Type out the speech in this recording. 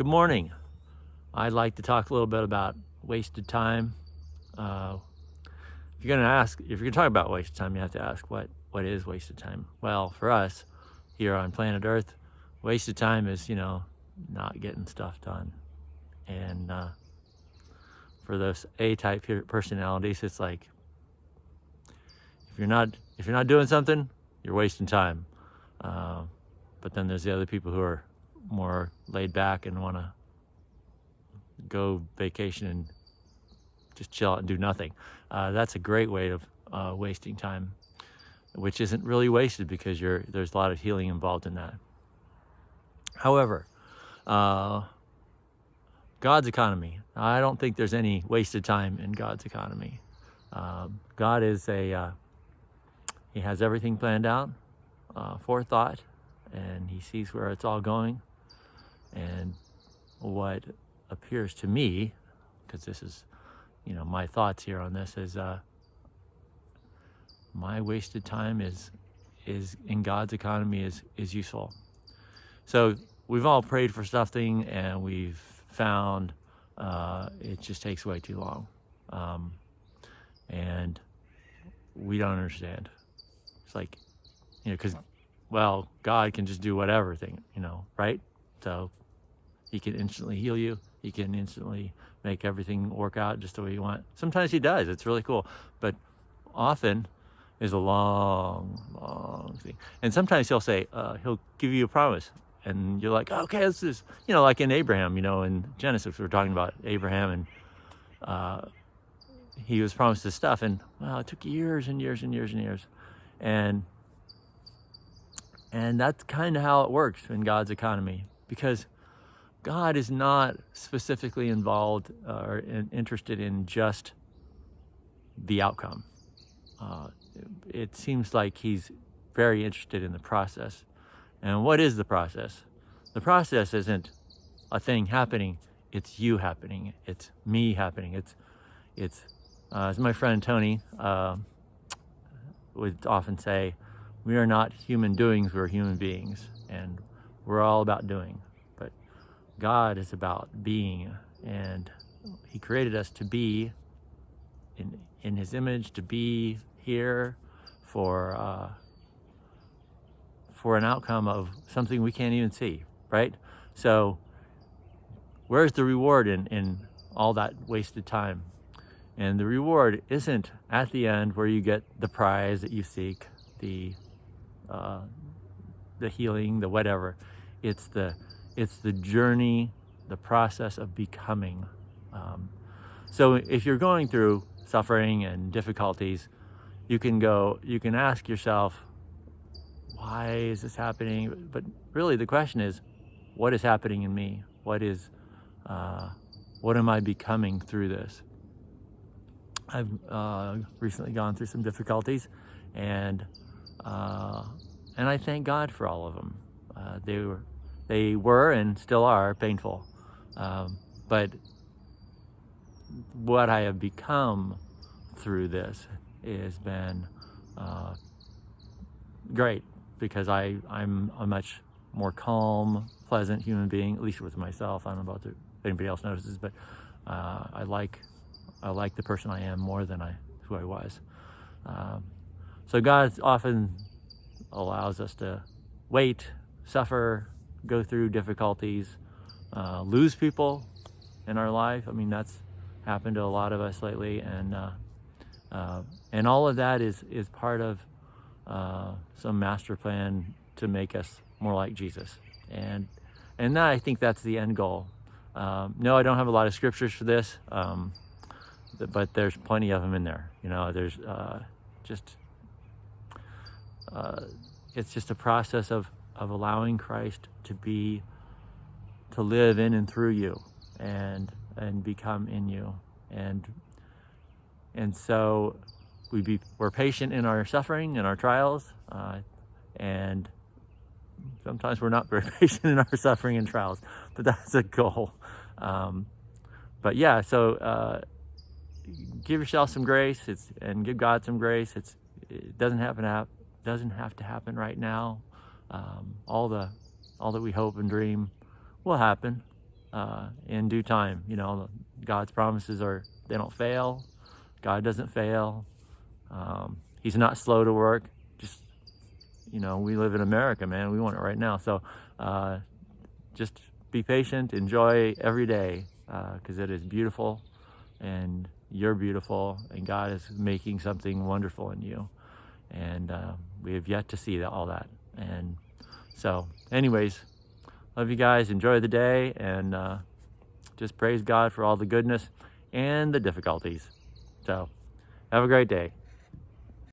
Good morning. I'd like to talk a little bit about wasted time. If you're gonna talk about wasted time, you have to ask what is wasted time. Well, for us here on planet Earth, wasted time is not getting stuff done. And for those A-type personalities, it's like if you're not doing something, you're wasting time. But then there's the other people who are more laid back and want to go vacation and just chill out and do nothing. That's a great way of wasting time, which isn't really wasted because there's a lot of healing involved in that. However, God's economy, I don't think there's any wasted time in God's economy. God is He has everything planned out, forethought, and He sees where it's all going. And what appears to me, because this is, my thoughts here on this, is my wasted time is in God's economy is useful. So we've all prayed for something and we've found it just takes way too long, and we don't understand. It's like, because God can just do whatever thing, right? So He can instantly heal you. He can instantly make everything work out just the way you want. Sometimes He does. It's really cool. But often is a long thing. And sometimes He'll say, He'll give you a promise. And you're like, okay, this is, like in Abraham, in Genesis, we're talking about Abraham, and he was promised this stuff. And, it took years and years and years and years. And that's kind of how it works in God's economy, because God is not specifically involved or interested in just the outcome. It seems like He's very interested in the process. And what is the process? The process isn't a thing happening, it's you happening, it's me happening. It's as my friend Tony would often say, we are not human doings, we're human beings. And we're all about doing. But God is about being, and He created us to be in His image, to be here for an outcome of something we can't even see, right? So where's the reward in all that wasted time? And the reward isn't at the end where you get the prize that you seek, the healing, the whatever. It's the journey, the process of becoming. So if you're going through suffering and difficulties, you can ask yourself, why is this happening? But really the question is, what is happening in me? What am I becoming through this? I've recently gone through some difficulties, and I thank God for all of them. They were and still are painful, but what I have become through this has been great, because I'm a much more calm, pleasant human being, at least with myself. I don't know if anybody else notices, but I like the person I am more than who I was. So God often allows us to wait, suffer, go through difficulties, lose people in our life. I mean, that's happened to a lot of us lately, and all of that is part of some master plan to make us more like Jesus. And that, I think that's the end goal. No, I don't have a lot of scriptures for this, but there's plenty of them in there. There's it's just a process of allowing Christ to live in and through you, and become in you, and so we're patient in our suffering and our trials, and sometimes we're not very patient in our suffering and trials, but that's a goal. But yeah, so give yourself some grace, and give God some grace. It doesn't have to happen right now. All that we hope and dream will happen, in due time. You know, God's promises they don't fail. God doesn't fail. He's not slow to work. Just, you know, we live in America, man. We want it right now. So just be patient, enjoy every day, because it is beautiful, and you're beautiful, and God is making something wonderful in you. And we have yet to see all that. And so anyways, love you guys, enjoy the day, and just praise God for all the goodness and the difficulties. So have a great day.